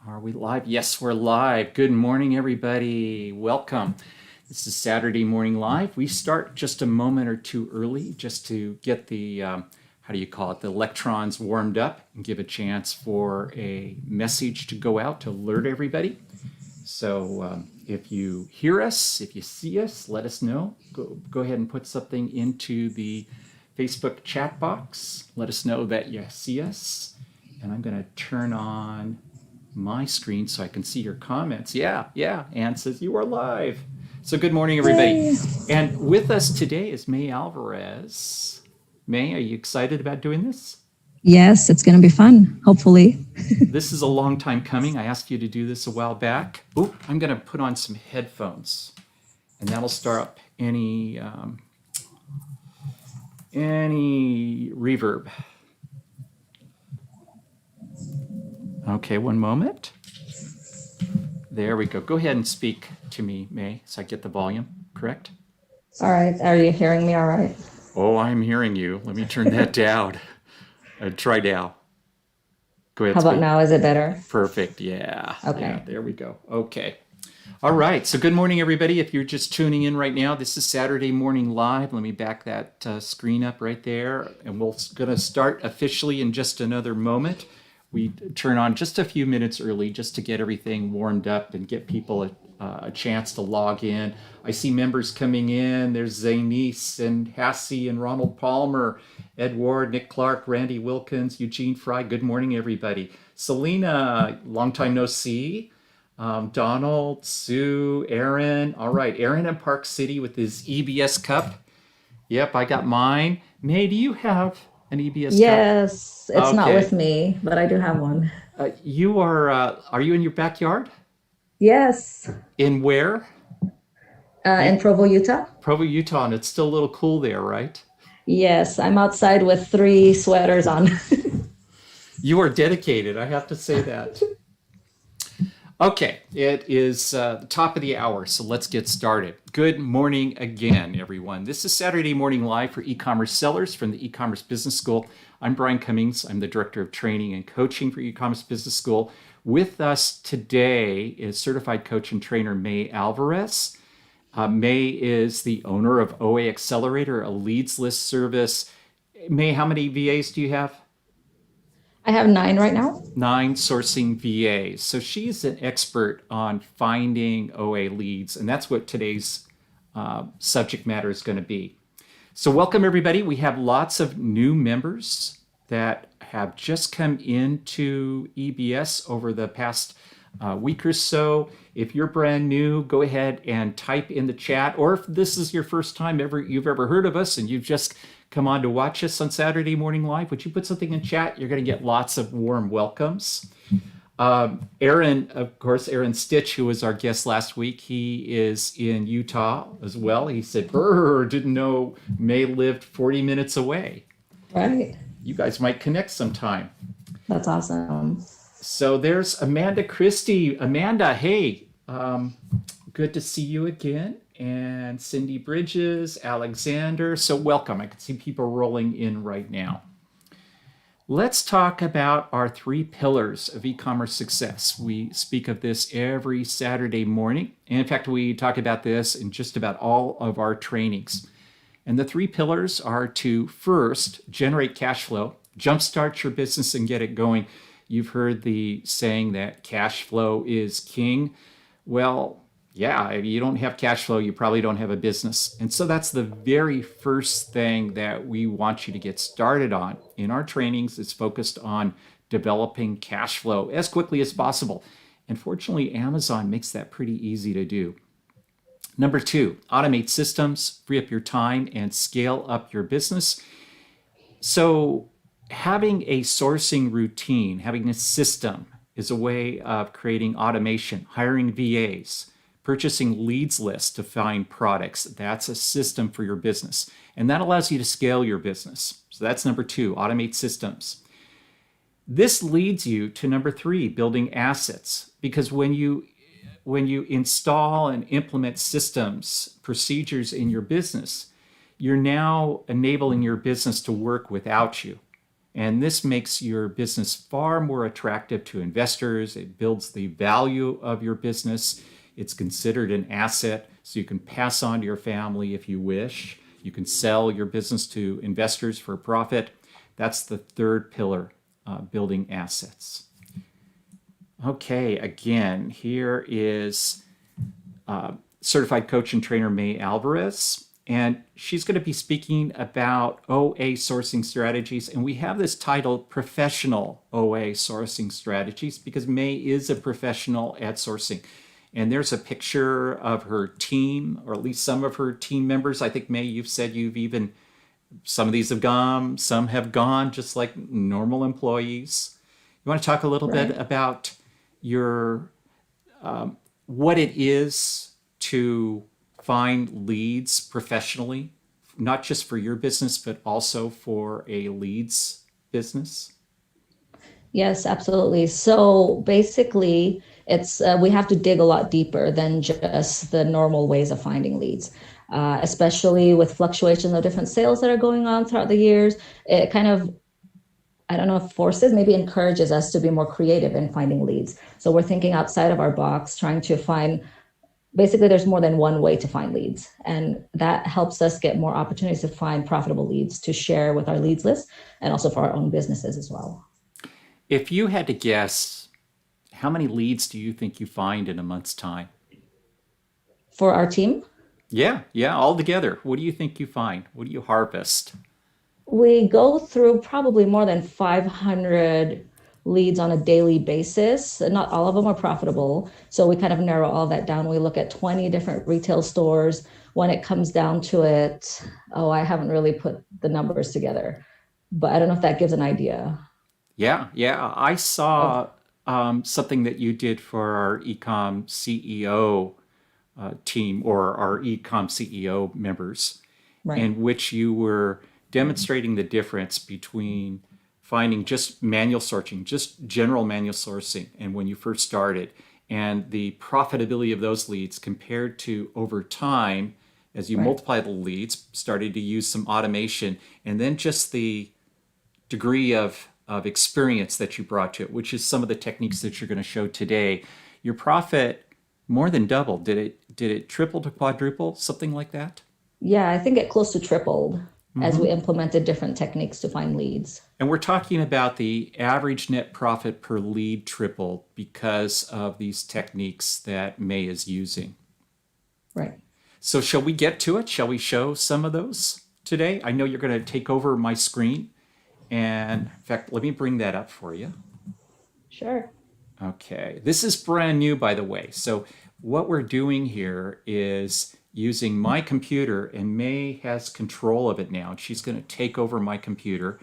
Are we live? Yes, we're live. Good morning, everybody. Welcome. This is Saturday Morning Live. We start just a moment or two early just to get the, how do you call it, the electrons warmed up and give a chance for a message to go out to alert everybody. So if you hear us, if you see us, let us know. Go ahead and put something into the Facebook chat box. Let us know that you see us. And I'm going to turn on my screen so I can see your comments. Yeah. Anne says you are live. So good morning, everybody. Yay. And with us today is May Alvarez. May, are you excited about doing this? Yes, it's going to be fun, hopefully. This is a long time coming. I asked you to do this a while back. Oh, I'm going to put on some headphones, and that'll start up any reverb. Okay, one moment. There we go. Go ahead and speak to me, May, so I get the volume correct. All right. Are you hearing me all right? Oh, I'm hearing you. Let me turn that down. Try now. Go ahead. How about now? Is it better? Perfect. Yeah. Okay. Yeah, there we go. Okay. All right. So good morning, everybody. If you're just tuning in right now, this is Saturday Morning Live. Let me back that screen up right there. And we're going to start officially in just another moment. We turn on just a few minutes early just to get everything warmed up and get people a chance to log in. I see members coming in. There's Zainice and Hassie and Ronald Palmer, Ed Ward, Nick Clark, Randy Wilkins, Eugene Fry. Good morning, everybody. Selena, long time no see. Donald, Sue, Aaron. All right, Aaron in Park City with his EBS cup. Yep, I got mine. May, do you have an EBS cup? Yes, it's not with me, but I do have one. You are you in your backyard? Yes. In where? In Provo, Utah. Provo, Utah, and it's still a little cool there, right? Yes, I'm outside with 3 sweaters on. You are dedicated, I have to say that. Okay, it is the top of the hour, so let's get started. Good morning again, everyone. This is Saturday Morning Live for e-commerce sellers from the E-commerce Business School. I'm Brian Cummings. I'm the Director of Training and Coaching for E-commerce Business School. With us today is certified coach and trainer May Alvarez. May is the owner of OA Accelerator, a leads list service. May, how many VAs do you have? I have 9 right now. 9 sourcing VAs. So she's an expert on finding OA leads, and that's what today's subject matter is going to be. So welcome, everybody. We have lots of new members that have just come into EBS over the past week or so. If you're brand new, go ahead and type in the chat, or if this is your first time you've ever heard of us and you've just come on to watch us on Saturday Morning Live, would you put something in chat? You're going to get lots of warm welcomes. Aaron, of course, Aaron Stitch, who was our guest last week, he is in Utah as well. He said, brr, didn't know May lived 40 minutes away. Right. You guys might connect sometime. That's awesome. So there's Amanda Christie. Amanda, hey, good to see you again. And Cindy Bridges, Alexander. So welcome. I can see people rolling in right now. Let's talk about our 3 pillars of e-commerce success. We speak of this every Saturday morning. And in fact, we talk about this in just about all of our trainings. And the 3 pillars are to first generate cash flow, jumpstart your business and get it going. You've heard the saying that cash flow is king. Well, yeah, if you don't have cash flow, you probably don't have a business. And so that's the very first thing that we want you to get started on in our trainings. It's focused on developing cash flow as quickly as possible. And fortunately, Amazon makes that pretty easy to do. Number 2, automate systems, free up your time, and scale up your business. So having a sourcing routine, having a system is a way of creating automation, hiring VAs, purchasing leads lists to find products. That's a system for your business. And that allows you to scale your business. So that's number 2, automate systems. This leads you to number 3, building assets. Because when you install and implement systems, procedures in your business, you're now enabling your business to work without you. And this makes your business far more attractive to investors. It builds the value of your business. It's considered an asset, so you can pass on to your family if you wish. You can sell your business to investors for profit. That's the third pillar, building assets. Okay, again, here is certified coach and trainer May Alvarez, and she's going to be speaking about OA sourcing strategies. And we have this titled Professional OA Sourcing Strategies because May is a professional at sourcing. And there's a picture of her team, or at least some of her team members. I think, May, you've said some of these have gone, some have gone just like normal employees. You want to talk a little bit about your what it is to find leads professionally, not just for your business, but also for a leads business? Yes, absolutely. So basically, it's we have to dig a lot deeper than just the normal ways of finding leads, especially with fluctuations of different sales that are going on throughout the years. It kind of, I don't know if forces, maybe encourages us to be more creative in finding leads. So we're thinking outside of our box, trying to find, basically there's more than one way to find leads. And that helps us get more opportunities to find profitable leads to share with our leads list and also for our own businesses as well. If you had to guess, how many leads do you think you find in a month's time? For our team, Yeah, all together. What do you think you find? What do you harvest? we go through probably more than 500 leads on a daily basis. Not all of them are profitable. So we kind of narrow all that down. We look at 20 different retail stores. When it comes down to it, I haven't really put the numbers together, but I don't know if that gives an idea. Yeah. I saw something that you did for our ecom CEO team, or our ecom CEO members, Right. in which you were demonstrating the difference between finding just manual sourcing, just general manual sourcing, and when you first started, and the profitability of those leads compared to over time, as you multiply the leads, started to use some automation, and then just the degree of experience that you brought to it, which is some of the techniques that you're going to show today. Your profit more than doubled. Did it triple to quadruple, something like that? Yeah, I think it close to tripled as we implemented different techniques to find leads. And we're talking about the average net profit per lead tripled because of these techniques that May is using. Right. So shall we get to it? Shall we show some of those today? I know you're going to take over my screen. And in fact, let me bring that up for you. Sure. Okay, this is brand new, by the way. So what we're doing here is using my computer, and May has control of it now. She's going to take over my computer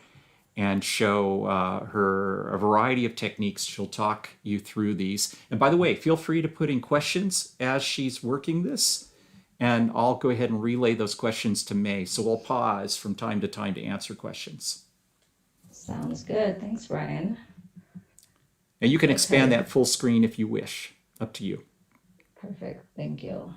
and show her a variety of techniques. She'll talk you through these. And by the way, feel free to put in questions as she's working this, and I'll go ahead and relay those questions to May. So we'll pause from time to time to answer questions. Sounds good. Thanks, Brian. And you can expand that full screen if you wish. Up to you. Perfect. Thank you.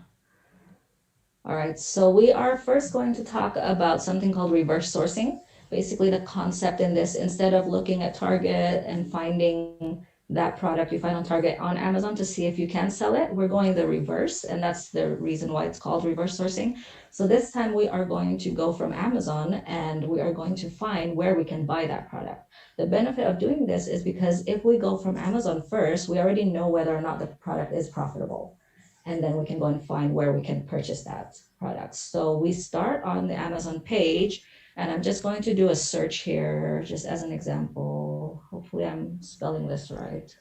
All right. So we are first going to talk about something called reverse sourcing. Basically, the concept in this, instead of looking at Target and finding that product you find on Target on Amazon to see if you can sell it, we're going the reverse. And that's the reason why it's called reverse sourcing. So this time we are going to go from Amazon and we are going to find where we can buy that product. The benefit of doing this is because if we go from Amazon first, we already know whether or not the product is profitable. And then we can go and find where we can purchase that product. So we start on the Amazon page, and I'm just going to do a search here just as an example. Hopefully I'm spelling this right.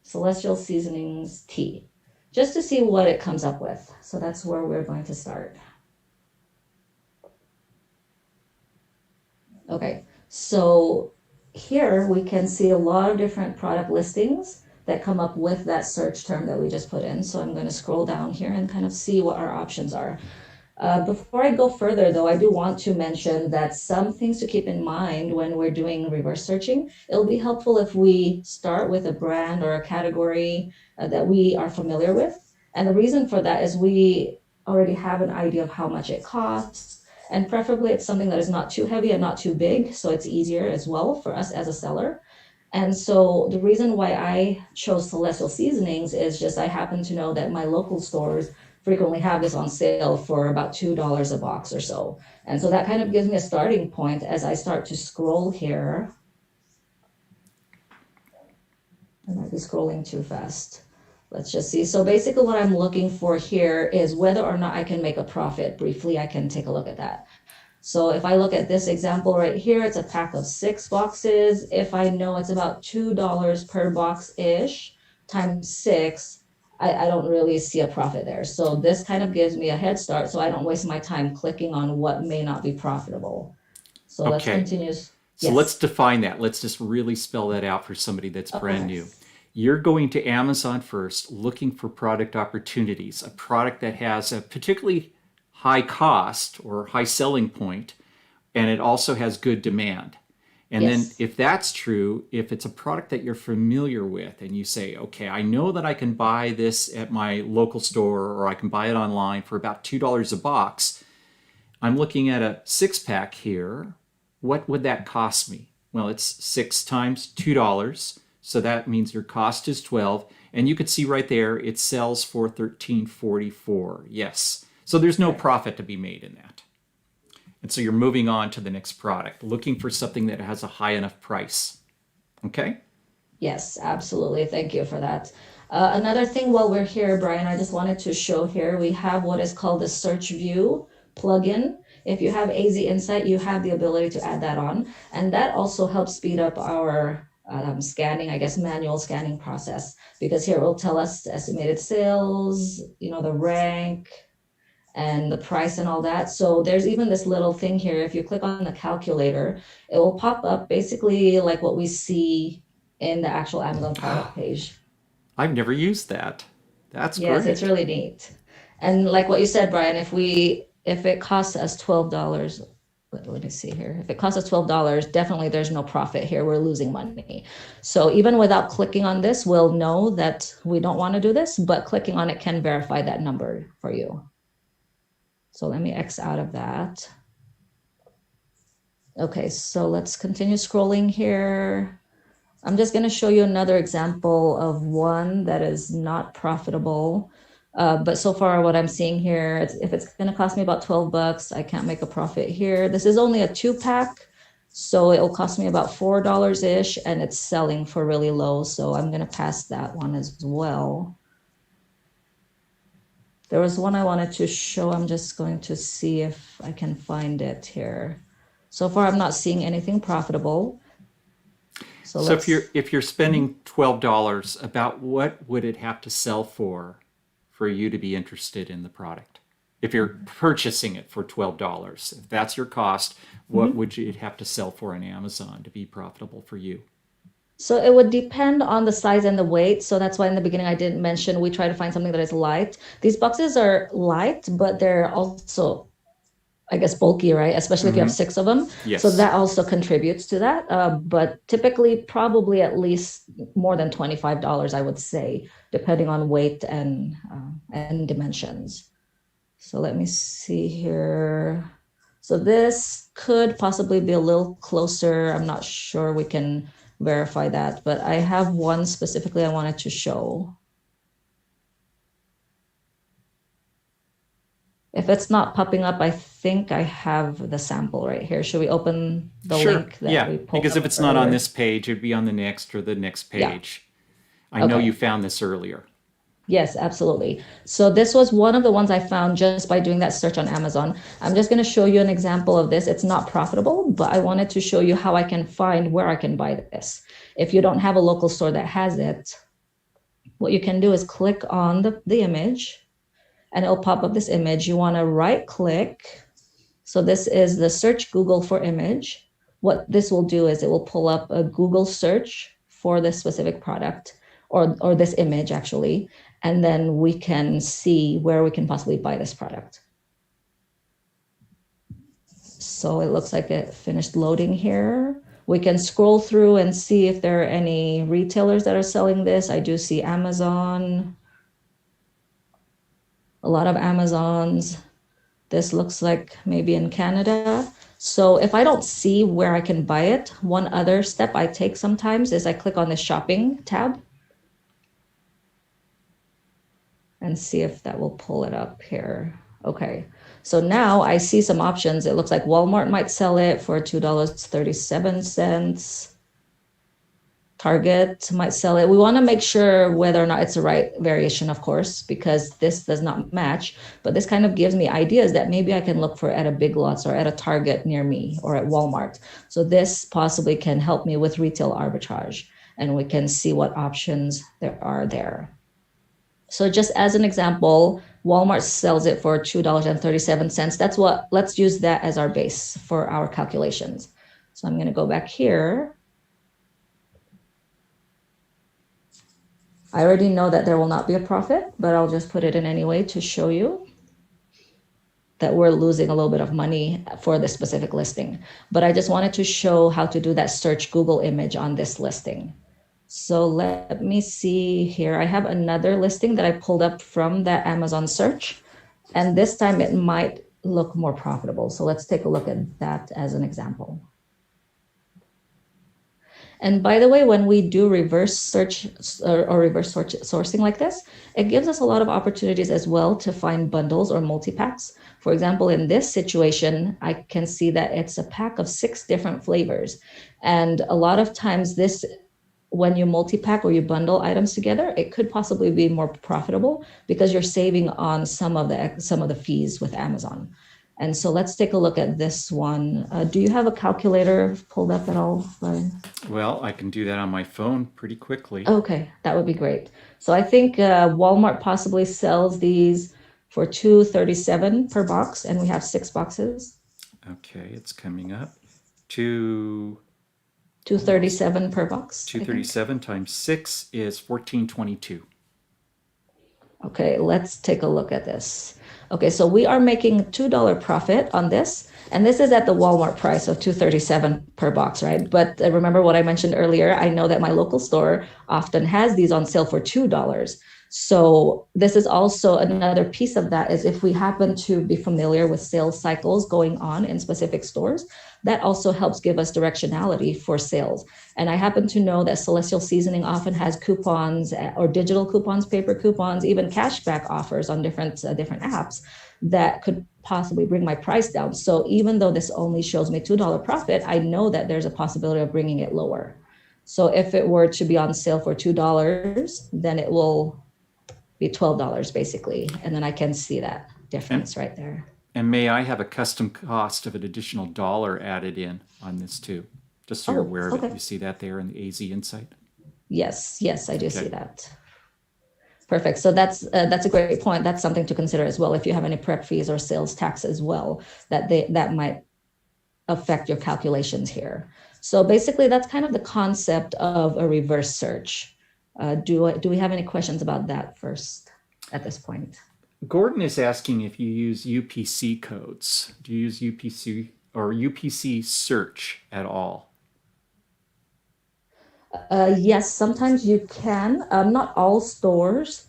Celestial Seasonings Tea, just to see what it comes up with. So that's where we're going to start. Okay, so here we can see a lot of different product listings that come up with that search term that we just put in. So I'm going to scroll down here and kind of see what our options are. Before I go further, though, I do want to mention that some things to keep in mind when we're doing reverse searching. It'll be helpful if we start with a brand or a category that we are familiar with. And the reason for that is we already have an idea of how much it costs. And preferably it's something that is not too heavy and not too big, so it's easier as well for us as a seller. And so the reason why I chose Celestial Seasonings is just I happen to know that my local stores frequently have this on sale for about $2 a box or so. And so that kind of gives me a starting point as I start to scroll here. I might be scrolling too fast. Let's just see. So basically what I'm looking for here is whether or not I can make a profit. Briefly, I can take a look at that. So if I look at this example right here, it's a pack of 6 boxes. If I know it's about $2 per box-ish times 6, I don't really see a profit there. So this kind of gives me a head start so I don't waste my time clicking on what may not be profitable. So let's Okay. continue. So let's define that. Let's just really spell that out for somebody that's brand Okay. new. You're going to Amazon first, looking for product opportunities, a product that has a particularly high cost or high selling point, and it also has good demand. And then Yes. if that's true, if it's a product that you're familiar with and you say, okay, I know that I can buy this at my local store or I can buy it online for about $2 a box. I'm looking at a 6-pack here. What would that cost me? Well, it's 6 times $2. So that means your cost is 12. And you could see right there, it sells for $13.44. Yes. So there's no profit to be made in that. And so you're moving on to the next product, looking for something that has a high enough price. Okay? Yes, absolutely. Thank you for that. Another thing while we're here, Brian, I just wanted to show here, we have what is called the Search View plugin. If you have AZ Insight, you have the ability to add that on. And that also helps speed up our scanning, I guess, manual scanning process, because here it will tell us the estimated sales, the rank, and the price and all that. So there's even this little thing here. If you click on the calculator, it will pop up basically like what we see in the actual Amazon product page. I've never used that. That's Yes, it's great. really neat. And like what you said, Brian, if it costs us $12, let me see here. If it costs us $12, definitely there's no profit here. We're losing money. So even without clicking on this, we'll know that we don't want to do this, but clicking on it can verify that number for you. So let me X out of that. Okay, so let's continue scrolling here. I'm just going to show you another example of one that is not profitable. But so far what I'm seeing here, if it's going to cost me about $12, I can't make a profit here. This is only a 2-pack, so it will cost me about $4-ish, and it's selling for really low. So I'm going to pass that one as well. There was one I wanted to show. I'm just going to see if I can find it here. So far, I'm not seeing anything profitable. So if you're spending $12, about what would it have to sell for you to be interested in the product? If you're purchasing it for $12, if that's your cost, what would it have to sell for on Amazon to be profitable for you? So it would depend on the size and the weight. So that's why in the beginning I didn't mention we try to find something that is light. These boxes are light, but they're also, I guess, bulky, right? Especially if you have 6 of them. Yes. So that also contributes to that. But typically, probably at least more than $25, I would say, depending on weight and dimensions. So let me see here. So this could possibly be a little closer. I'm not sure we can verify that, but I have one specifically I wanted to show. If it's not popping up, I think I have the sample right here. Should we open the link that we pulled because up if it's not on earlier? this page, it'd be on the next or the next Yeah. page. I know Okay. you found this earlier. Yes, absolutely. So this was one of the ones I found just by doing that search on Amazon. I'm just going to show you an example of this. It's not profitable, but I wanted to show you how I can find where I can buy this. If you don't have a local store that has it, what you can do is click on the image, and it'll pop up this image. You want to right click. So this is the search Google for image. What this will do is it will pull up a Google search for this specific product or this image actually. And then we can see where we can possibly buy this product. So it looks like it finished loading here. We can scroll through and see if there are any retailers that are selling this. I do see Amazon, a lot of Amazons. This looks like maybe in Canada. So if I don't see where I can buy it, one other step I take sometimes is I click on the shopping tab and see if that will pull it up here. Okay, so now I see some options. It looks like Walmart might sell it for $2.37. Target might sell it. We want to make sure whether or not it's the right variation, of course, because this does not match. But this kind of gives me ideas that maybe I can look for at a Big Lots or at a Target near me or at Walmart. So this possibly can help me with retail arbitrage, and we can see what options there are there. So just as an example, Walmart sells it for $2.37. That's what, let's use that as our base for our calculations. So I'm going to go back here. I already know that there will not be a profit, but I'll just put it in anyway to show you that we're losing a little bit of money for this specific listing. But I just wanted to show how to do that search Google image on this listing. So let me see here. I have another listing that I pulled up from that Amazon search, and this time it might look more profitable. So let's take a look at that as an example. And by the way, when we do reverse search or reverse sourcing like this, it gives us a lot of opportunities as well to find bundles or multi-packs. For example, in this situation, I can see that it's a pack of 6 different flavors. And a lot of times this, when you multi-pack or you bundle items together, it could possibly be more profitable because you're saving on some of the fees with Amazon. And so let's take a look at this one. Do you have a calculator pulled up at all, Brian? Well, I can do that on my phone pretty quickly. Okay, that would be great. So I think Walmart possibly sells these for $2.37 per box, and we have 6 boxes. Okay, it's coming up. $2.37 per box. 237 times 6 is 1422. Okay, let's take a look at this. Okay, so we are making $2 profit on this, and this is at the Walmart price of $2.37 per box, right? But remember what I mentioned earlier, I know that my local store often has these on sale for $2. So this is also another piece of that, is if we happen to be familiar with sales cycles going on in specific stores, that also helps give us directionality for sales. And I happen to know that Celestial Seasoning often has coupons or digital coupons, paper coupons, even cashback offers on different apps that could possibly bring my price down. So even though this only shows me $2 profit, I know that there's a possibility of bringing it lower. So if it were to be on sale for $2, then it will be $12 basically. And then I can see that difference right there. And may I have a custom cost of an additional $1 added in on this too? Just so you're aware of it. You see that there in the AZ Insight? Yes, I do see that. Perfect. So that's a great point. That's something to consider as well. If you have any prep fees or sales tax as well, that might affect your calculations here. So basically that's kind of the concept of a reverse search. Do we have any questions about that first at this point? Gordon is asking if you use UPC codes. Do you use UPC or UPC search at all? Yes, sometimes you can. Not all stores,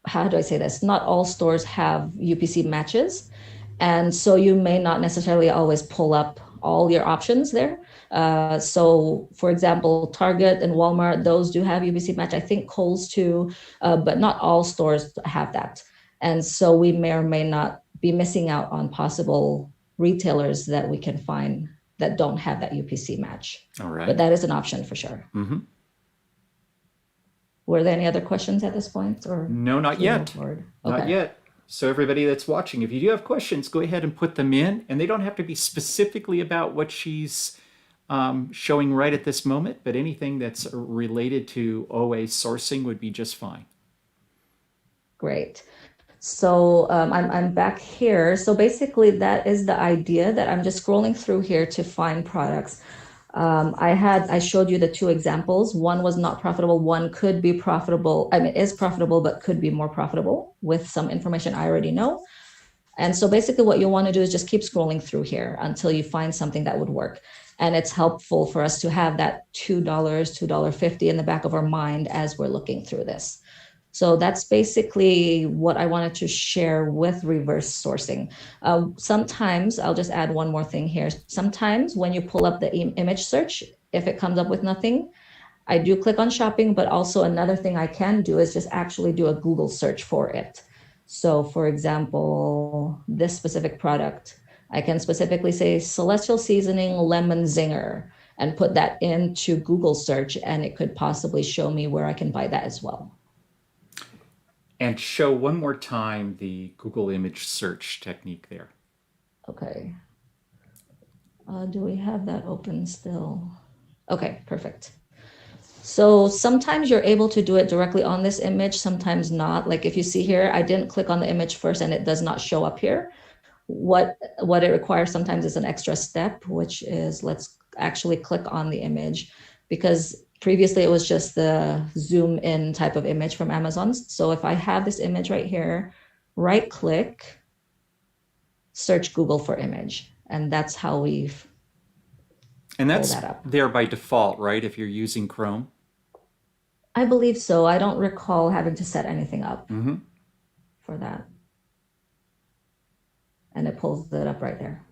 how do I say this? Not all stores have UPC matches. And so you may not necessarily always pull up all your options there. So for example, Target and Walmart, those do have UPC match. I think Kohl's too, but not all stores have that. And so we may or may not be missing out on possible retailers that we can find that don't have that UPC match. All right. But that is an option for sure. Mm-hmm. Were there any other questions at this point? Or no, not yet. Not yet. So everybody that's watching, if you do have questions, go ahead and put them in. And they don't have to be specifically about what she's showing right at this moment, but anything that's related to OA sourcing would be just fine. Great. So I'm back here. So basically that is the idea, that I'm just scrolling through here to find products. I showed you the 2 examples. One was not profitable. One could be profitable. I mean, is profitable, but could be more profitable with some information I already know. And so basically what you'll want to do is just keep scrolling through here until you find something that would work. And it's helpful for us to have that $2, $2.50 in the back of our mind as we're looking through this. So that's basically what I wanted to share with reverse sourcing. Sometimes, I'll just add one more thing here. Sometimes when you pull up the image search, if it comes up with nothing, I do click on shopping, but also another thing I can do is just actually do a Google search for it. So for example, this specific product, I can specifically say Celestial Seasoning Lemon Zinger and put that into Google search, and it could possibly show me where I can buy that as well. And show one more time the Google image search technique there. Okay. Do we have that open still? Okay, perfect. So sometimes you're able to do it directly on this image, sometimes not. Like if you see here, I didn't click on the image first and it does not show up here. What it requires sometimes is an extra step, which is let's actually click on the image, because previously it was just the zoom in type of image from Amazon. So if I have this image right here, right click, search Google for image. And that's how we've And that's that up. there by default, right? If you're using Chrome. I believe so. I don't recall having to set anything up for that. And it pulls it up right there.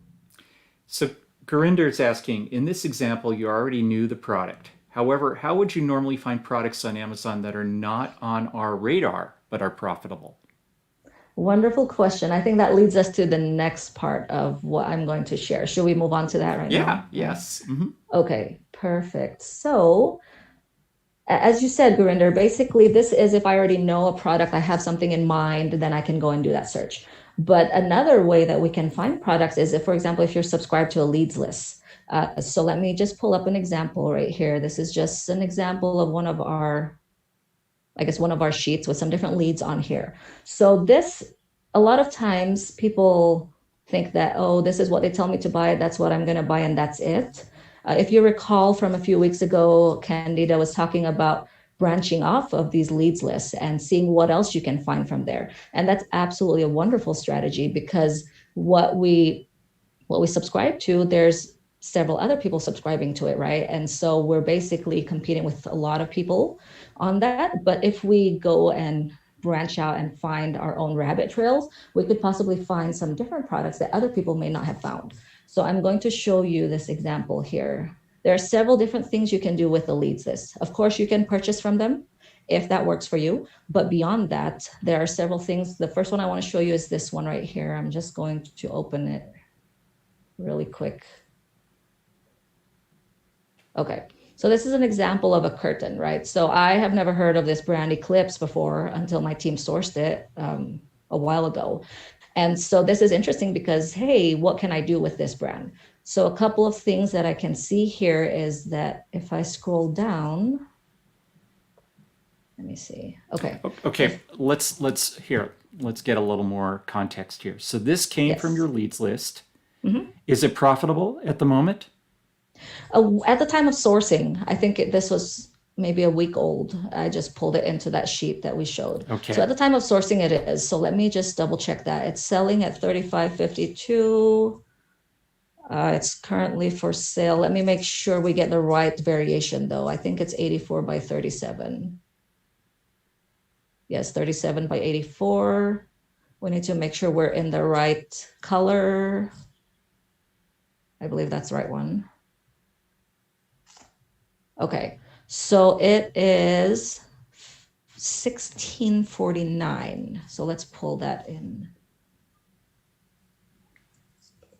So Gurinder's asking, in this example, you already knew the product. However, how would you normally find products on Amazon that are not on our radar but are profitable? Wonderful question. I think that leads us to the next part of what I'm going to share. Should we move on to that right now? Yes. Okay, perfect. So as you said, Gurinder, basically this is if I already know a product, I have something in mind, then I can go and do that search. But another way that we can find products is if, for example, if you're subscribed to a leads list. So let me just pull up an example right here. This is just an example of one of our sheets with some different leads on here. So this, a lot of times people think that, oh, this is what they tell me to buy. That's what I'm going to buy. And that's it. If you recall from a few weeks ago, Candida was talking about branching off of these leads lists and seeing what else you can find from there. And that's absolutely a wonderful strategy, because what we subscribe to, there's several other people subscribing to it, right? And so we're basically competing with a lot of people on that. But if we go and branch out and find our own rabbit trails, we could possibly find some different products that other people may not have found. So I'm going to show you this example here. There are several different things you can do with the leads list. Of course, you can purchase from them if that works for you. But beyond that, there are several things. The first one I want to show you is this one right here. I'm just going to open it really quick. Okay, so this is an example of a curtain, right? So I have never heard of this brand Eclipse before until my team sourced it a while ago. And so this is interesting because, hey, what can I do with this brand? So a couple of things that I can see here is that if I scroll down, let me see. Okay. Okay. Let's get a little more context here. So this came from your leads list. Is it profitable at the moment? At the time of sourcing, I think this was maybe a week old. I just pulled it into that sheet that we showed. Okay. So at the time of sourcing, it is. So let me just double check that. It's selling at $35.52. It's currently for sale. Let me make sure we get the right variation, though. I think it's 84 by 37. Yes, 37 by 84. We need to make sure we're in the right color. I believe that's the right one. Okay, so it is $16.49. So let's pull that in.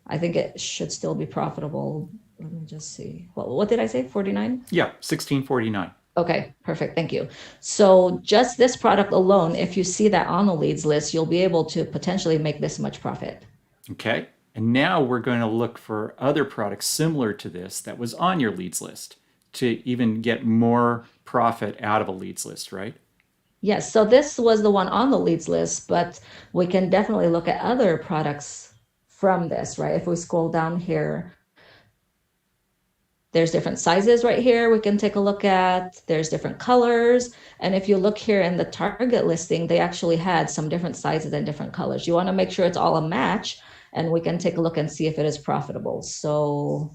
I think it should still be profitable. Let me just see. What did I say? 49? Yeah, $16.49. Okay, perfect. Thank you. So just this product alone, if you see that on the leads list, you'll be able to potentially make this much profit. Okay. And now we're going to look for other products similar to this that was on your leads list to even get more profit out of a leads list, right? Yes. So this was the one on the leads list, but we can definitely look at other products from this, right? If we scroll down here, there's different sizes right here we can take a look at. There's different colors. And if you look here in the Target listing, they actually had some different sizes and different colors. You want to make sure it's all a match, and we can take a look and see if it is profitable. So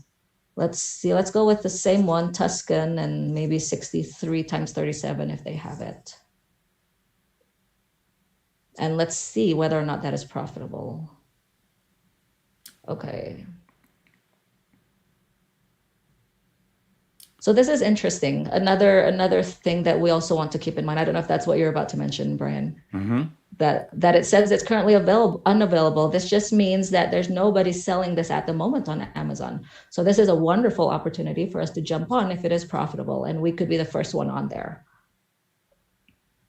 let's see, let's go with the same one, Tuscan, and maybe 63 times 37 if they have it. And let's see whether or not that is profitable. Okay. So this is interesting. Another thing that we also want to keep in mind. I don't know if that's what you're about to mention, Brian. Mm-hmm. That it says it's currently unavailable. This just means that there's nobody selling this at the moment on Amazon. So this is a wonderful opportunity for us to jump on if it is profitable, and we could be the first one on there.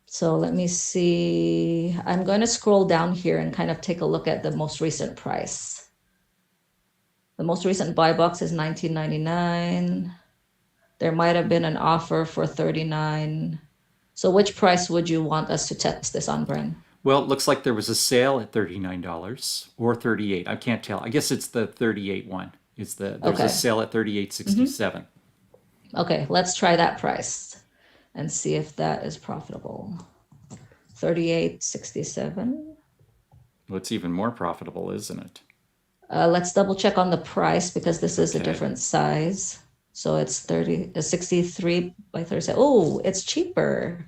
So let me see. I'm going to scroll down here and kind of take a look at the most recent price. The most recent buy box is $19.99. There might have been an offer for $39. So which price would you want us to test this on, Brian? Well, it looks like there was a sale at $39 or $38. I can't tell. I guess it's the 38 one. There's Okay. a sale at $38.67. Okay, let's try that price and see if that is profitable. $38.67. Well, it's even more profitable, isn't it? Let's double check on the price because this is a Okay. different size. So it's 63 by 37. Oh, it's cheaper.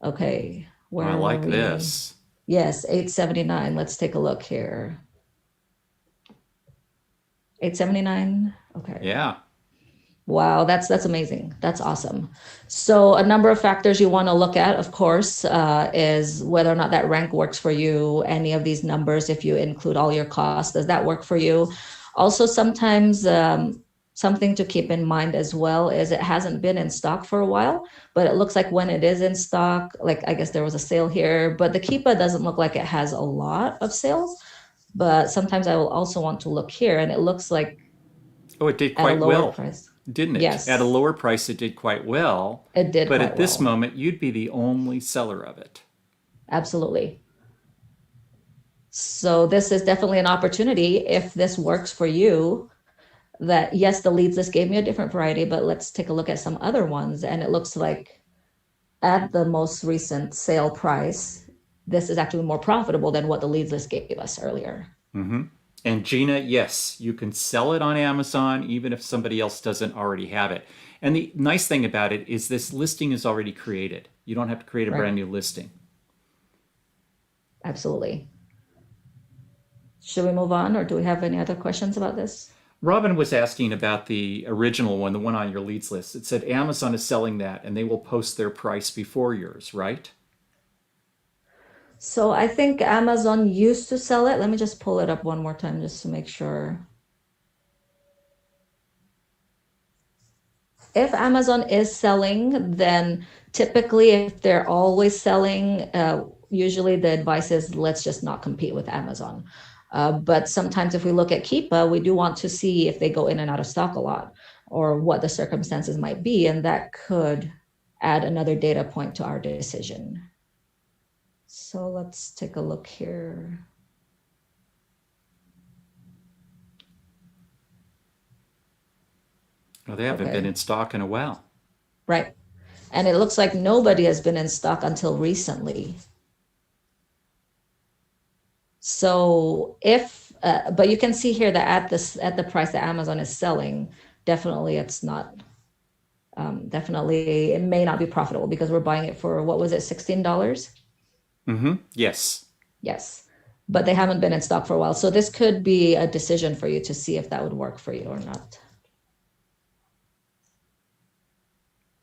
Okay. Where I like were we? this. Yes, $8.79. Let's take a look here. $8.79. Okay. Yeah. Wow, that's amazing. That's awesome. So a number of factors you want to look at, of course, is whether or not that rank works for you. Any of these numbers, if you include all your costs, does that work for you? Also, sometimes something to keep in mind as well is it hasn't been in stock for a while, but it looks like when it is in stock, like I guess there was a sale here, but the Keepa doesn't look like it has a lot of sales. But sometimes I will also want to look here, and it looks like Oh, it did at a quite lower well, price. didn't it? Yes. At a lower price, it did quite well. It did But quite at this well. moment, you'd be the only seller of it. Absolutely. So this is definitely an opportunity if this works for you. That yes, the leads list gave me a different variety, but let's take a look at some other ones. And it looks like at the most recent sale price, this is actually more profitable than what the leads list gave us earlier. Mm-hmm. And Gina, yes, you can sell it on Amazon even if somebody else doesn't already have it. And the nice thing about it is this listing is already created. You don't have to create a Right. brand new listing. Absolutely. Should we move on, or do we have any other questions about this? Robin was asking about the original one, the one on your leads list. It said Amazon is selling that and they will post their price before yours, right? So I think Amazon used to sell it. Let me just pull it up one more time just to make sure. If Amazon is selling, then typically if they're always selling, usually the advice is let's just not compete with Amazon. But sometimes if we look at Keepa, we do want to see if they go in and out of stock a lot or what the circumstances might be. And that could add another data point to our decision. So let's take a look here. No, they haven't Okay. been in stock in a while. Right. And it looks like nobody has been in stock until recently. So if, but you can see here that at the price that Amazon is selling, definitely it's not, definitely it may not be profitable because we're buying it for, what was it, $16? Mm-hmm. Yes. Yes. But they haven't been in stock for a while. So this could be a decision for you to see if that would work for you or not.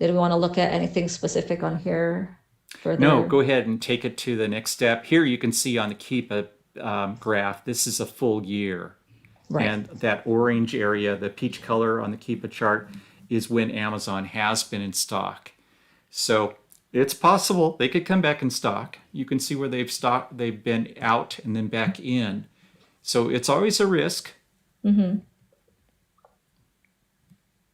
Did we want to look at anything specific on here further? No, go ahead and take it to the next step. Here you can see on the Keepa graph, this is a full year. Right. And that orange area, the peach color on the Keepa chart, is when Amazon has been in stock. So it's possible they could come back in stock. You can see where they've been out and then back in. So it's always a risk. Mm-hmm.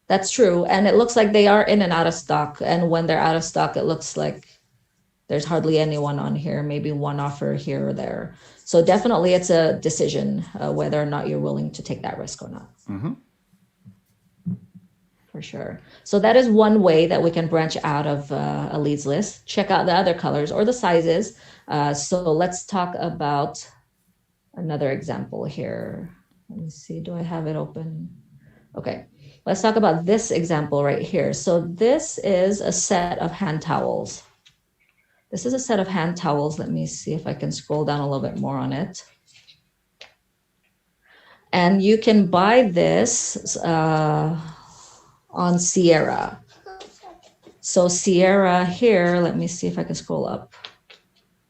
That's true. And it looks like they are in and out of stock. And when they're out of stock, it looks like there's hardly anyone on here, maybe one offer here or there. So definitely it's a decision whether or not you're willing to take that risk or not. Mm-hmm. For sure. So that is one way that we can branch out of a leads list. Check out the other colors or the sizes. So let's talk about another example here. Let me see, do I have it open? Okay, let's talk about this example right here. So this is a set of hand towels. This is a set of hand towels. Let me see if I can scroll down a little bit more on it. And you can buy this on Sierra. So Sierra here, let me see if I can scroll up.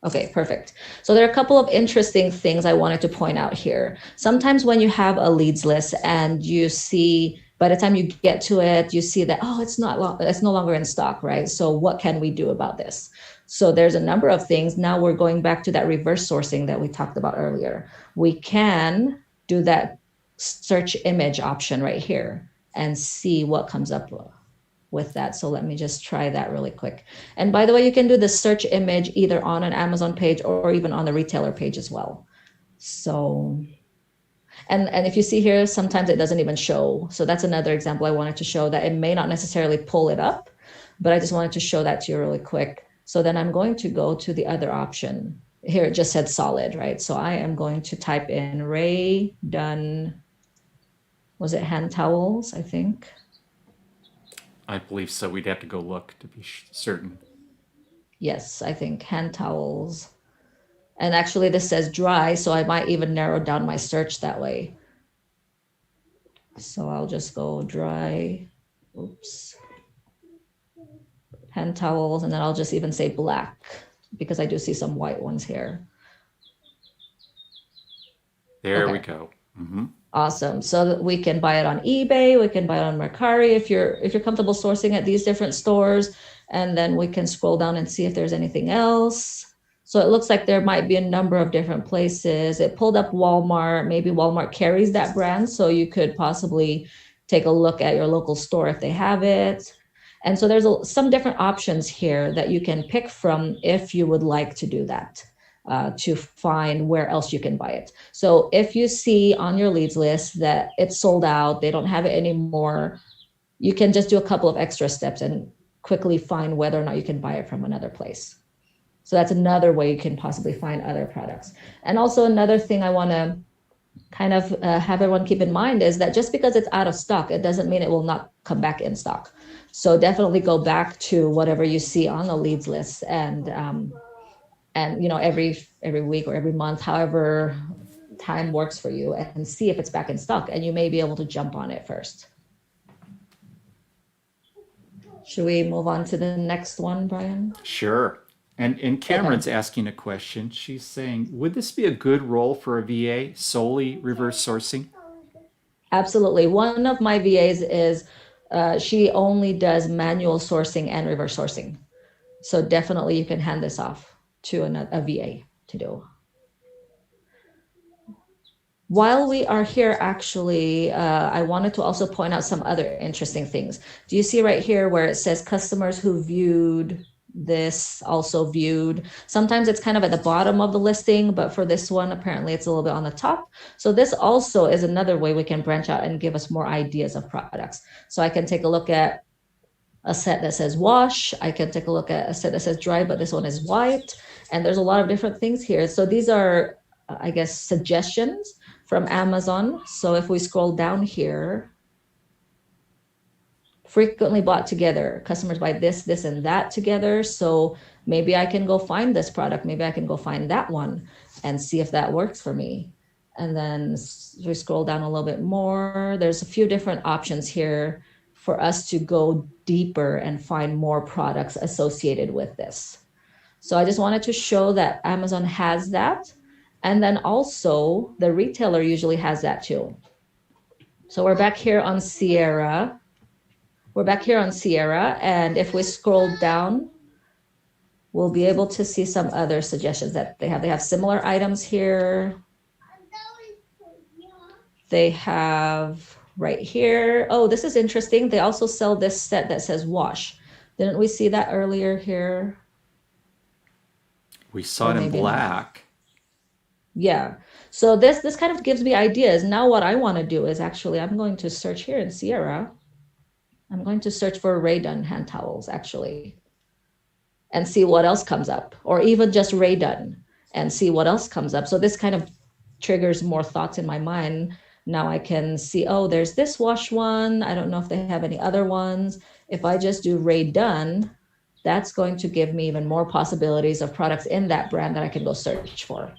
Okay, perfect. So there are a couple of interesting things I wanted to point out here. Sometimes when you have a leads list and you see, by the time you get to it, you see that, oh, it's no longer in stock, right? So what can we do about this? So there's a number of things. Now we're going back to that reverse sourcing that we talked about earlier. We can do that search image option right here and see what comes up with that. So let me just try that really quick. And by the way, you can do the search image either on an Amazon page or even on the retailer page as well. So, and if you see here, sometimes it doesn't even show. So that's another example I wanted to show, that it may not necessarily pull it up, but I just wanted to show that to you really quick. So then I'm going to go to the other option. Here it just said solid, right? So I am going to type in Ray Dunn, was it hand towels, I think? I believe so. We'd have to go look to be certain. Yes, I think hand towels. And actually this says dry, so I might even narrow down my search that way. So I'll just go dry, oops, hand towels, and then I'll just even say black, because I do see some white ones here. There Okay. we go. Mm-hmm. Awesome. So we can buy it on eBay, we can buy it on Mercari if you're comfortable sourcing at these different stores, and then we can scroll down and see if there's anything else. So it looks like there might be a number of different places. It pulled up Walmart. Maybe Walmart carries that brand, so you could possibly take a look at your local store if they have it. And so there's some different options here that you can pick from if you would like to do that. To find where else you can buy it. So if you see on your leads list that it's sold out, they don't have it anymore, you can just do a couple of extra steps and quickly find whether or not you can buy it from another place. So that's another way you can possibly find other products. And also another thing I want to kind of have everyone keep in mind is that just because it's out of stock, it doesn't mean it will not come back in stock. So definitely go back to whatever you see on the leads list and you know, every week or every month, however time works for you, and see if it's back in stock, and you may be able to jump on it first. Should we move on to the next one, Brian? Sure. And Cameron's asking a question. She's saying, would this be a good role for a VA, solely reverse sourcing? Absolutely. One of my VAs is she only does manual sourcing and reverse sourcing. So definitely you can hand this off to a VA to do. While we are here, actually, I wanted to also point out some other interesting things. Do you see right here where it says customers who viewed this also viewed? Sometimes it's kind of at the bottom of the listing, but for this one, apparently it's a little bit on the top. So this also is another way we can branch out and give us more ideas of products. So I can take a look at a set that says wash. I can take a look at a set that says dry, but this one is white. And there's a lot of different things here. So these are, I guess, suggestions from Amazon. So if we scroll down here, frequently bought together, customers buy this, this, and that together. So maybe I can go find this product. Maybe I can go find that one and see if that works for me. And then we scroll down a little bit more. There's a few different options here for us to go deeper and find more products associated with this. So I just wanted to show that Amazon has that. And then also the retailer usually has that too. So we're back here on Sierra. And if we scroll down, we'll be able to see some other suggestions that they have. They have similar items here. They have right here. Oh, this is interesting. They also sell this set that says wash. Didn't we see that earlier here? We saw it in black. Yeah. So this kind of gives me ideas. Now what I want to do is actually, I'm going to search here in Sierra. I'm going to search for Ray Dunn hand towels actually, and see what else comes up, or even just Ray Dunn and see what else comes up. So this kind of triggers more thoughts in my mind. Now I can see, oh, there's this wash one. I don't know if they have any other ones. If I just do Ray Dunn, that's going to give me even more possibilities of products in that brand that I can go search for.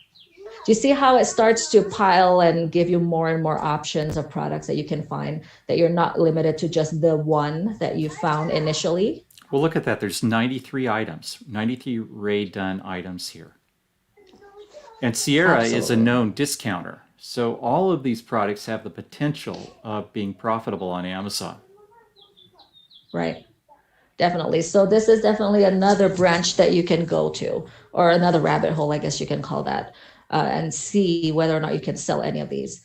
Do you see how it starts to pile and give you more and more options of products that you can find, that you're not limited to just the one that you found initially? Well, look at that. There's 93 items, 93 Ray Dunn items here. And Sierra is a Absolutely. known discounter. So all of these products have the potential of being profitable on Amazon. Right. Definitely. So this is definitely another branch that you can go to, or another rabbit hole, I guess you can call that, and see whether or not you can sell any of these.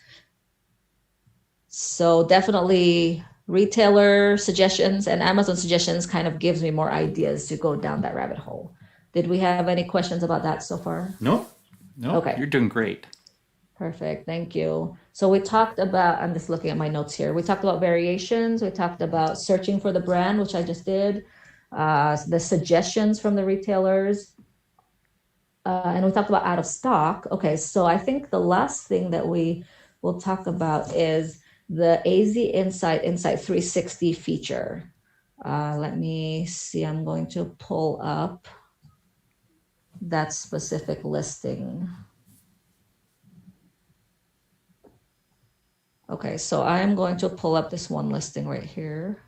So definitely retailer suggestions and Amazon suggestions kind of gives me more ideas to go down that rabbit hole. Did we have any questions about that so far? No, Okay. You're doing great. Perfect. Thank you. So we talked about, I'm just looking at my notes here. We talked about variations. We talked about searching for the brand, which I just did, the suggestions from the retailers. And we talked about out of stock. Okay, so I think the last thing that we will talk about is the AZ Insight 360 feature. Let me see, I'm going to pull up that specific listing. Okay, so I'm going to pull up this one listing right here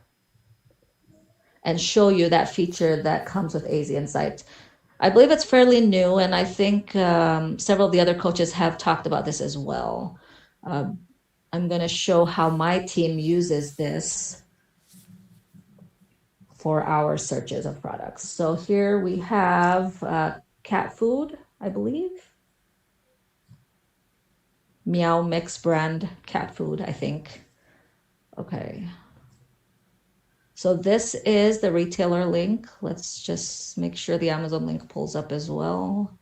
and show you that feature that comes with AZ Insight. I believe it's fairly new, and I think several of the other coaches have talked about this as well. I'm going to show how my team uses this for our searches of products. So here we have cat food, I believe. Meow Mix brand cat food, I think. Okay. So this is the retailer link. Let's just make sure the Amazon link pulls up as well.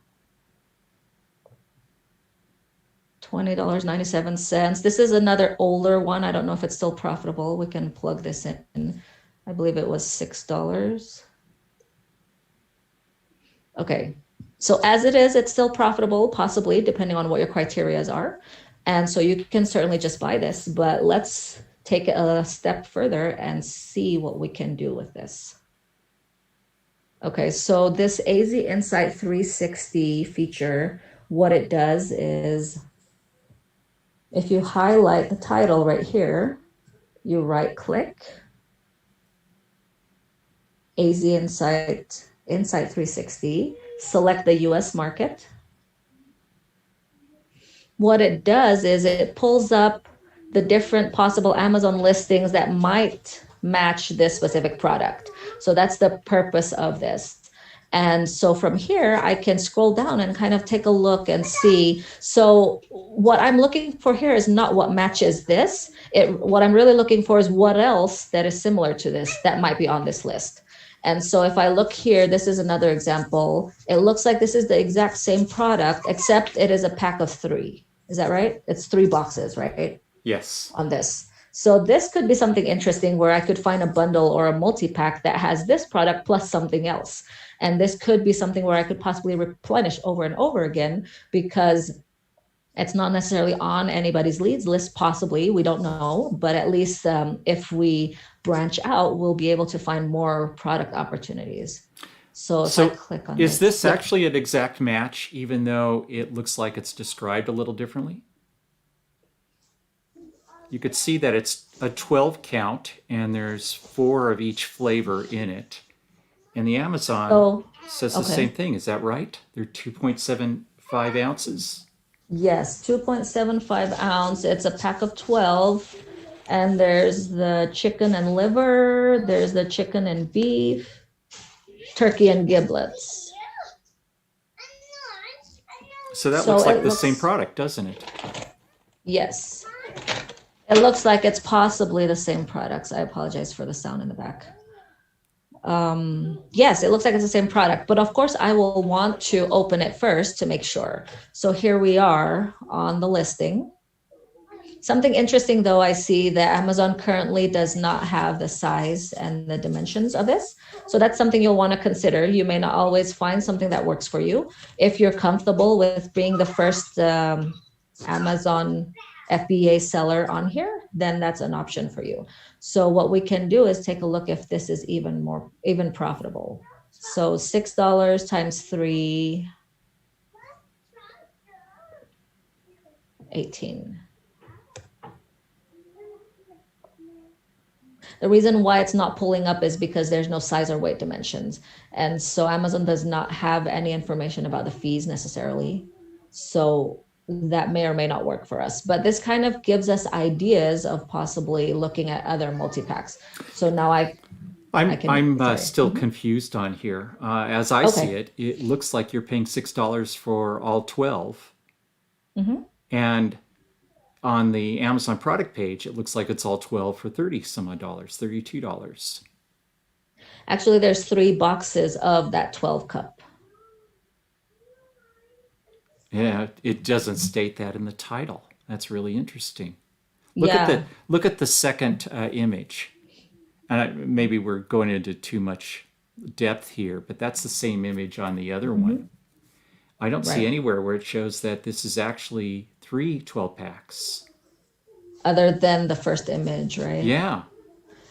$20.97. This is another older one. I don't know if it's still profitable. We can plug this in. I believe it was $6. Okay. So as it is, it's still profitable, possibly, depending on what your criterias are. And so you can certainly just buy this, but let's take it a step further and see what we can do with this. Okay, so this AZ Insight 360 feature, what it does is, if you highlight the title right here, you right click, AZ Insight 360, select the US market. What it does is it pulls up the different possible Amazon listings that might match this specific product. So that's the purpose of this. And so from here, I can scroll down and kind of take a look and see. So what I'm looking for here is not what matches this. What I'm really looking for is what else that is similar to this that might be on this list. And so if I look here, this is another example. It looks like this is the exact same product, except it is a pack of 3. Is that right? It's 3 boxes, right? Yes. On this. So this could be something interesting where I could find a bundle or a multi-pack that has this product plus something else. And this could be something where I could possibly replenish over and over again, because it's not necessarily on anybody's leads list, possibly, we don't know, but at least if we branch out, we'll be able to find more product opportunities. So if I click on is this actually an exact match, even though it looks like it's described a little differently? You could see that it's a 12 count and there's 4 of each flavor in it. And the Amazon says the same thing. Is that right? They're 2.75 ounces. Yes, 2.75 ounce. It's a pack of 12. And there's the chicken and liver. There's the chicken and beef, turkey and giblets. So that looks like the same product, doesn't it? Yes. It looks like it's possibly the same products. I apologize for the sound in the back. Yes, it looks like it's the same product, but of course I will want to open it first to make sure. So here we are on the listing. Something interesting though, I see that Amazon currently does not have the size and the dimensions of this. So that's something you'll want to consider. You may not always find something that works for you. If you're comfortable with being the first Amazon FBA seller on here, then that's an option for you. So what we can do is take a look if this is even profitable. So $6 times 3, 18. The reason why it's not pulling up is because there's no size or weight dimensions. And so Amazon does not have any information about the fees necessarily. So that may or may not work for us. But this kind of gives us ideas of possibly looking at other multi-packs. So now I'm sorry. still confused on here. As I see Okay. it, it looks like you're paying $6 for all 12. Mhm. And on the Amazon product page, it looks like it's all 12 for 30 some odd dollars, $32. Actually, there's 3 boxes of that 12 cup. Yeah, it doesn't state that in the title. That's really interesting. Yeah. Look at the second image. And maybe we're going into too much depth here, but that's the same image on the other Mhm. one. I don't see Right. anywhere where it shows that this is actually 3 12 packs. Other than the first image, right? Yeah.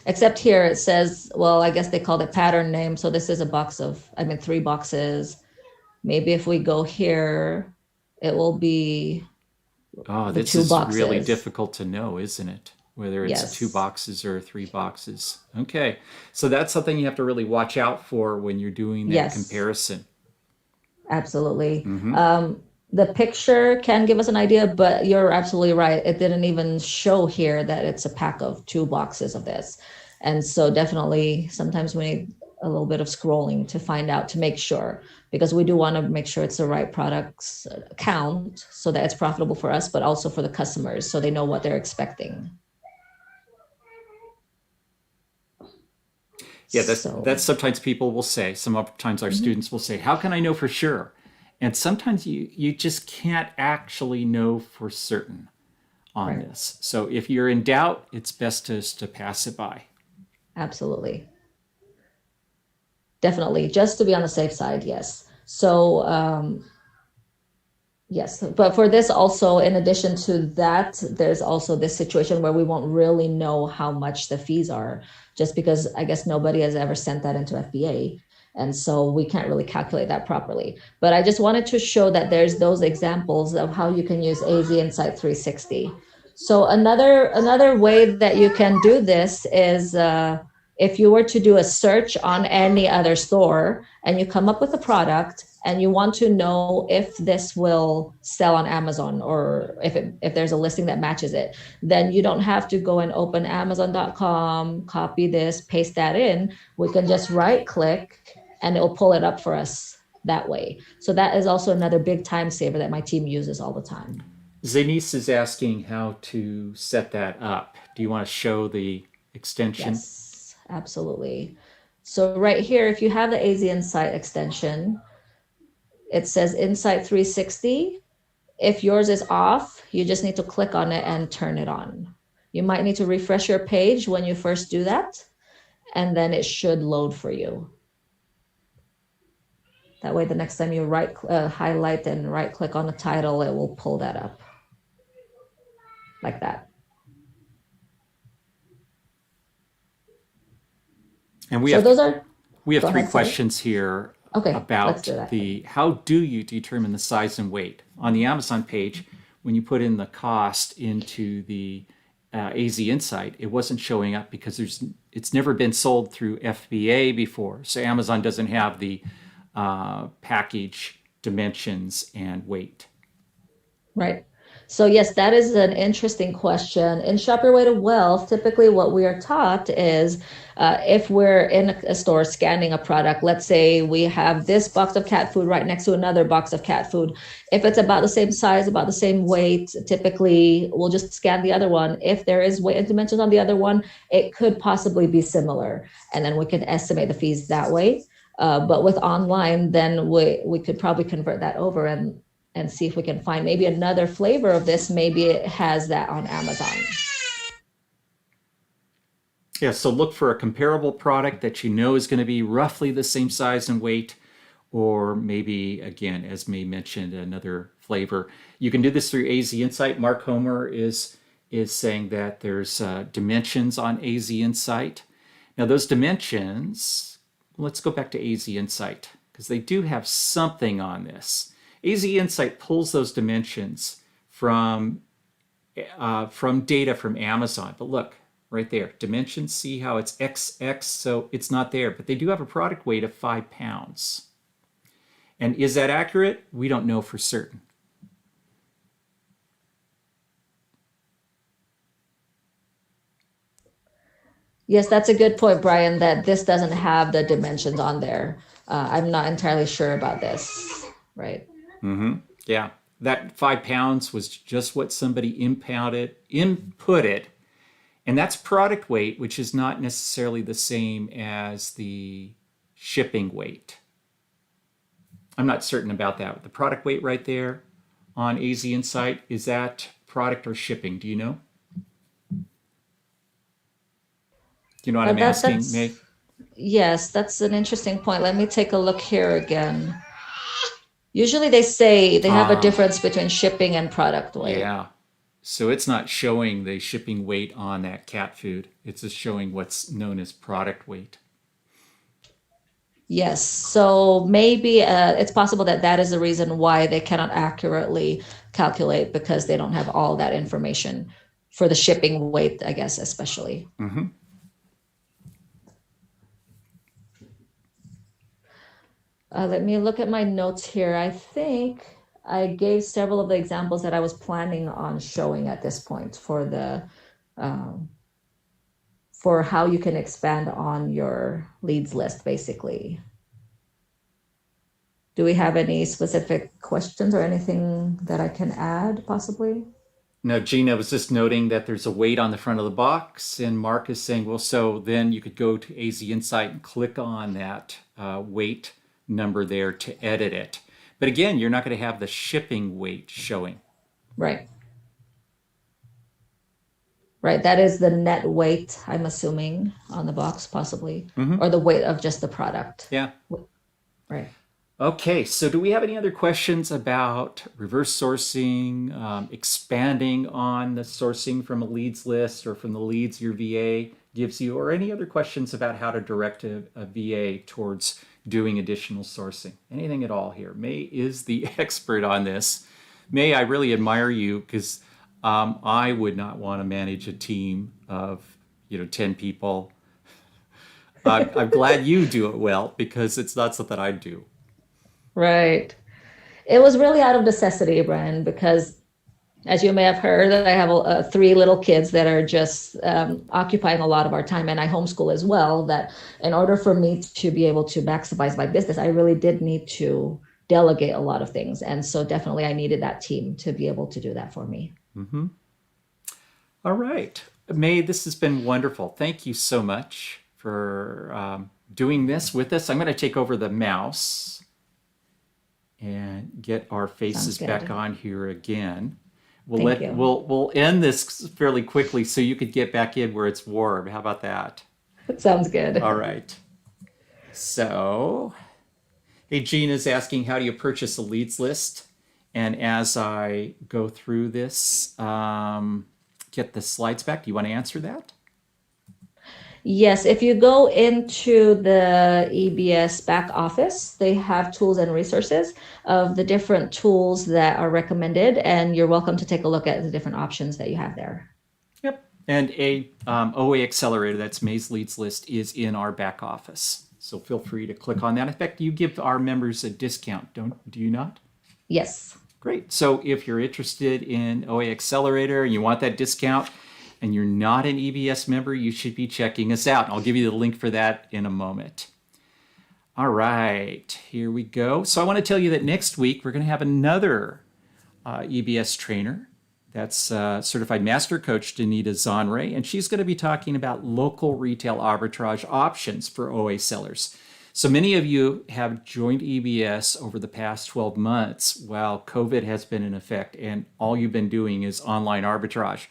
Except here it says, well, I guess they called it pattern name. So this is a box of, 3 boxes. Maybe if we go here, it will be Oh, the this 2 is really boxes. difficult to know, isn't it? Whether it's 2 Yes, boxes or 3 boxes. Okay. So that's something you have to really watch out for when you're doing that yes, comparison. absolutely. Hmm. The picture can give us an idea, but you're absolutely right. It didn't even show here that it's a pack of 2 boxes of this. And so definitely sometimes we need a little bit of scrolling to find out to make sure, because we do want to make sure it's the right products count so that it's profitable for us, but also for the customers so they know what they're expecting. Yeah, So, that's sometimes people will say, sometimes our mhm, students will say, how can I know for sure? And sometimes you just can't actually know for certain on right, this. So if you're in doubt, it's best to pass it by. absolutely. Definitely, just to be on the safe side, yes. So, yes, but for this also, in addition to that, there's also this situation where we won't really know how much the fees are, just because I guess nobody has ever sent that into FBA. And so we can't really calculate that properly. But I just wanted to show that there's those examples of how you can use AZ Insight 360. So another way that you can do this is if you were to do a search on any other store and you come up with a product and you want to know if this will sell on Amazon or if there's a listing that matches it, then you don't have to go and open Amazon.com, copy this, paste that in. We can just right click and it will pull it up for us that way. So that is also another big time saver that my team uses all the time. Zenice is asking how to set that up. Do you want to show the extension? Yes, absolutely. So right here, if you have the AZ Insight extension, it says Insight 360. If yours is off, you just need to click on it and turn it on. You might need to refresh your page when you first do that, and then it should load for you. That way, the next time you highlight and right click on the title, it will pull that up like that. And So those are, we have go 3 ahead, sorry. questions here Okay, let's about do that. the how do you determine the size and weight on the Amazon page. When you put in the cost into the AZ Insight, it wasn't showing up because it's never been sold through FBA before, so Amazon doesn't have the package dimensions and weight. Right. So yes, that is an interesting question. In Shop Your Way to Wealth, typically what we are taught is if we're in a store scanning a product, let's say we have this box of cat food right next to another box of cat food. If it's about the same size, about the same weight, typically we'll just scan the other one. If there is weight and dimensions on the other one, it could possibly be similar. And then we can estimate the fees that way. But with online, then we could probably convert that over and see if we can find maybe another flavor of this. Maybe it has that on Amazon. Yeah, so look for a comparable product that you know is going to be roughly the same size and weight, or maybe, again, as May mentioned, another flavor. You can do this through AZ Insight. Mark Homer is saying that there's dimensions on AZ Insight. Now, those dimensions, let's go back to AZ Insight, because they do have something on this. AZ Insight pulls those dimensions from data from Amazon. But look, right there, dimensions, see how it's XX, so it's not there. But they do have a product weight of 5 pounds. And is that accurate? We don't know for certain. Yes, that's a good point, Brian, that this doesn't have the dimensions on there. I'm not entirely sure about this, right? Yeah, that 5 pounds was just what somebody inputted, and that's product weight, which is not necessarily the same as the shipping weight. I'm not certain about that. The product weight right there on AZ Insight, is that product or shipping? Do you know? Do you know what I'm asking, May? Yes, that's an interesting point. Let me take a look here again. Usually they say they have a difference between shipping and product weight. Yeah. So it's not showing the shipping weight on that cat food. It's just showing what's known as product weight. Yes, so maybe it's possible that that is the reason why they cannot accurately calculate, because they don't have all that information for the shipping weight, I guess, especially. Let me look at my notes here. I think I gave several of the examples that I was planning on showing at this point for the for how you can expand on your leads list, basically. Do we have any specific questions or anything that I can add, possibly? No, Gina was just noting that there's a weight on the front of the box, and Mark is saying, well, so then you could go to AZ Insight and click on that weight number there to edit it. But again, you're not going to have the shipping weight showing. Right. Right, that is the net weight, I'm assuming, on the box, possibly, or the weight of just the product. Yeah. Right. Okay, so do we have any other questions about reverse sourcing, expanding on the sourcing from a leads list or from the leads your VA gives you, or any other questions about how to direct a VA towards doing additional sourcing? Anything at all here? May is the expert on this. May, I really admire you, because I would not want to manage a team of 10 people. I'm glad you do it well, because it's not something I do. Right. It was really out of necessity, Brian, because as you may have heard, I have 3 little kids that are just occupying a lot of our time, and I homeschool as well. That in order for me to be able to maximize my business, I really did need to delegate a lot of things. And so definitely I needed that team to be able to do that for me. All right. May, this has been wonderful. Thank you so much for doing this with us. I'm going to take over the mouse and get our faces back on here again. We'll end this fairly quickly so you could get back in where it's warm. How about that? Sounds good. All right. So, hey, Gina's asking, how do you purchase a leads list? And as I go through this, get the slides back, do you want to answer that? Yes, if you go into the EBS back office, they have tools and resources of the different tools that are recommended, and you're welcome to take a look at the different options that you have there. Yep. And a OA Accelerator, that's May's Leads List, is in our back office. So feel free to click on that. In fact, you give our members a discount, do you not? Yes. Great. So if you're interested in OA Accelerator and you want that discount, and you're not an EBS member, you should be checking us out. I'll give you the link for that in a moment. All right, here we go. So I want to tell you that next week we're going to have another EBS trainer. That's Certified Master Coach Danita Zonre, and she's going to be talking about local retail arbitrage options for OA sellers. So many of you have joined EBS over the past 12 months while COVID has been in effect, and all you've been doing is online arbitrage.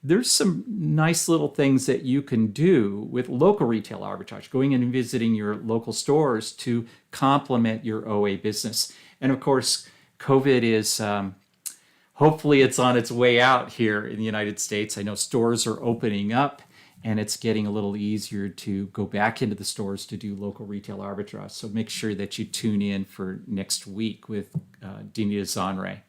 There's some nice little things that you can do with local retail arbitrage, going in and visiting your local stores to complement your OA business. And of course, COVID is, hopefully it's on its way out here in the United States. I know stores are opening up and it's getting a little easier to go back into the stores to do local retail arbitrage. So make sure that you tune in for next week with Dina Zanre.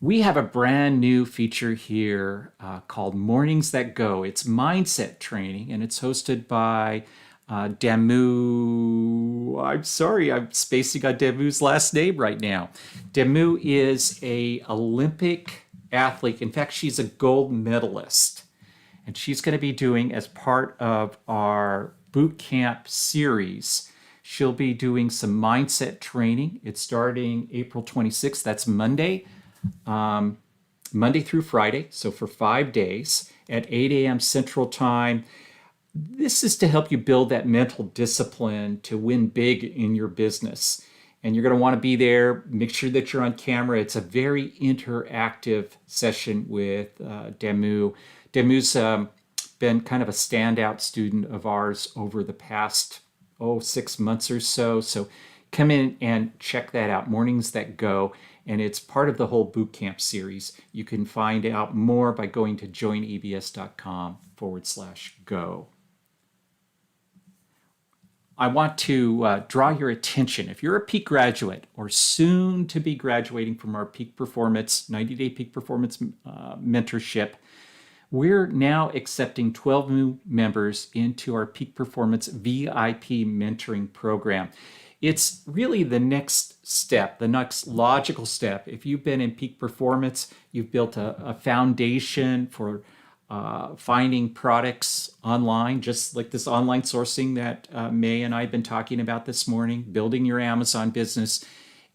We have a brand new feature here called Mornings That Go. It's mindset training, and it's hosted by Damu. I'm sorry, I'm spacing on Damu's last name right now. Damu is a Olympic athlete. In fact, she's a gold medalist. And she's going to be doing, as part of our boot camp series, she'll be doing some mindset training. It's starting April 26th. That's Monday. Monday through Friday, so for 5 days at 8 a.m. Central Time. This is to help you build that mental discipline to win big in your business. And you're going to want to be there. Make sure that you're on camera. It's a very interactive session with Damu. Damu's been kind of a standout student of ours over the past 6 months or so. So come in and check that out, Mornings That Go. And it's part of the whole boot camp series. You can find out more by going to joinebs.com/go. I want to draw your attention. If you're a Peak graduate or soon to be graduating from our Peak Performance, 90-day Peak Performance mentorship, we're now accepting 12 new members into our Peak Performance VIP mentoring program. It's really the next step, the next logical step. If you've been in Peak Performance, you've built a foundation for finding products online, just like this online sourcing that May and I have been talking about this morning, building your Amazon business.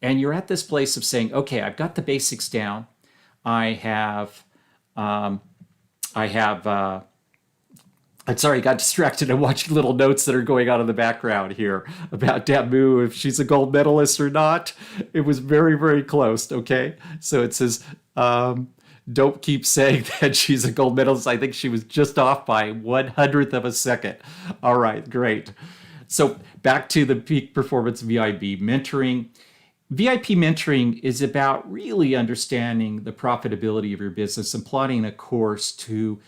And you're at this place of saying, okay, I've got the basics down. I'm sorry, I got distracted. I'm watching little notes that are going on in the background here about Damu, if she's a gold medalist or not. It was very, very close, okay? So it says, don't keep saying that she's a gold medalist. I think she was just off by 1/100th of a second. All right, great. So back to the Peak Performance VIP mentoring. VIP mentoring is about really understanding the profitability of your business and plotting a course to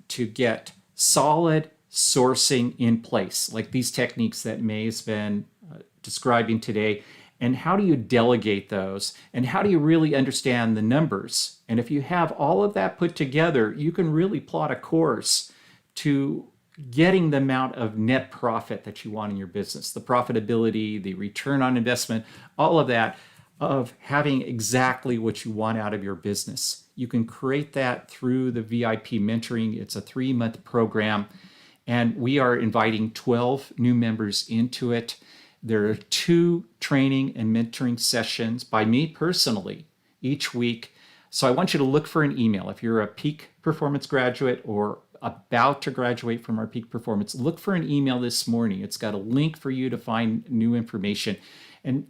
to get solid sourcing in place, like these techniques that May has been describing today. And how do you delegate those? And how do you really understand the numbers? And if you have all of that put together, you can really plot a course to getting the amount of net profit that you want in your business, the profitability, the return on investment, all of that, of having exactly what you want out of your business. You can create that through the VIP mentoring. It's a 3-month program, and we are inviting 12 new members into it. There are 2 training and mentoring sessions by me personally each week. So I want you to look for an email. If you're a Peak Performance graduate or about to graduate from our Peak Performance, look for an email this morning. It's got a link for you to find new information. And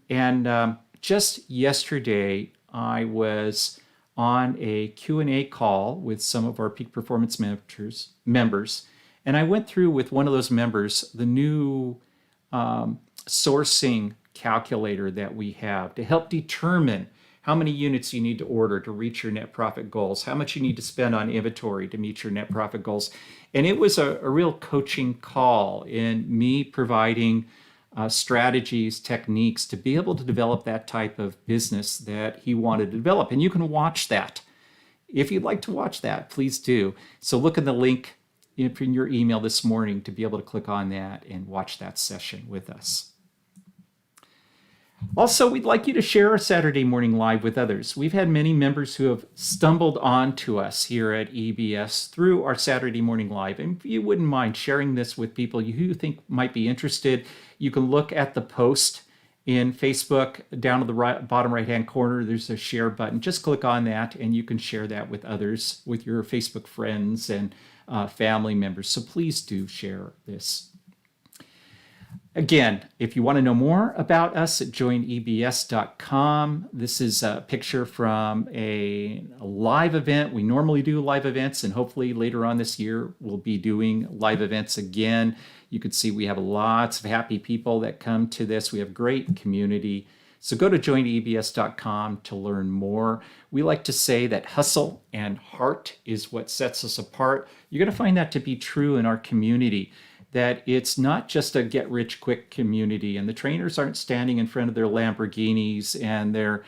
just yesterday, I was on a Q&A call with some of our Peak Performance members, and I went through with one of those members the new sourcing calculator that we have to help determine how many units you need to order to reach your net profit goals, how much you need to spend on inventory to meet your net profit goals. And it was a real coaching call in me providing strategies, techniques to be able to develop that type of business that he wanted to develop. And you can watch that. If you'd like to watch that, please do. So look in the link in your email this morning to be able to click on that and watch that session with us. Also, we'd like you to share our Saturday morning live with others. We've had many members who have stumbled onto us here at EBS through our Saturday morning live. And if you wouldn't mind sharing this with people you think might be interested, you can look at the post in Facebook down at the bottom right-hand corner. There's a share button. Just click on that and you can share that with others, with your Facebook friends and family members. So please do share this. Again, if you want to know more about us at joinebs.com, this is a picture from a live event. We normally do live events, and hopefully later on this year, we'll be doing live events again. You can see we have lots of happy people that come to this. We have great community. So go to joinebs.com to learn more. We like to say that hustle and heart is what sets us apart. You're going to find that to be true in our community, that it's not just a get-rich-quick community, and the trainers aren't standing in front of their Lamborghinis and their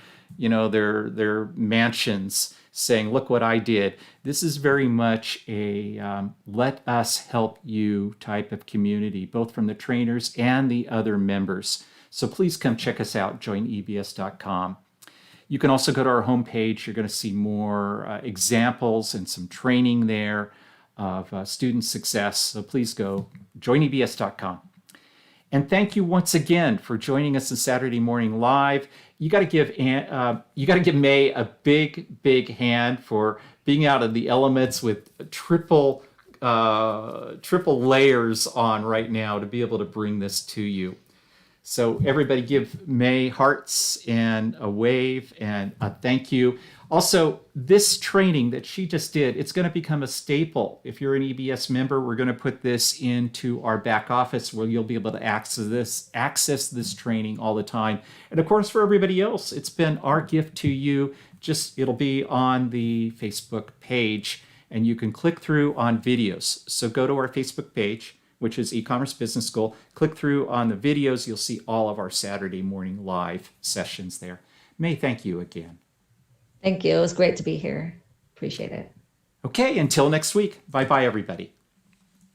mansions saying, look what I did. This is very much a let us help you type of community, both from the trainers and the other members. So please come check us out, joinebs.com. You can also go to our homepage. You're going to see more examples and some training there of student success. So please go, joinebs.com. And thank you once again for joining us on Saturday Morning Live. You got to give May a big hand for being out of the elements with triple layers on right now to be able to bring this to you. So everybody give May hearts and a wave and a thank you. Also, this training that she just did, it's going to become a staple. If you're an EBS member, we're going to put this into our back office where you'll be able to access this training all the time. And of course, for everybody else, it's been our gift to you. It'll be on the Facebook page, and you can click through on videos. So go to our Facebook page, which is E-commerce Business School. Click through on the videos. You'll see all of our Saturday morning live sessions there. May, thank you again. Thank you. It was great to be here. Appreciate it. Okay, until next week. Bye-bye, everybody.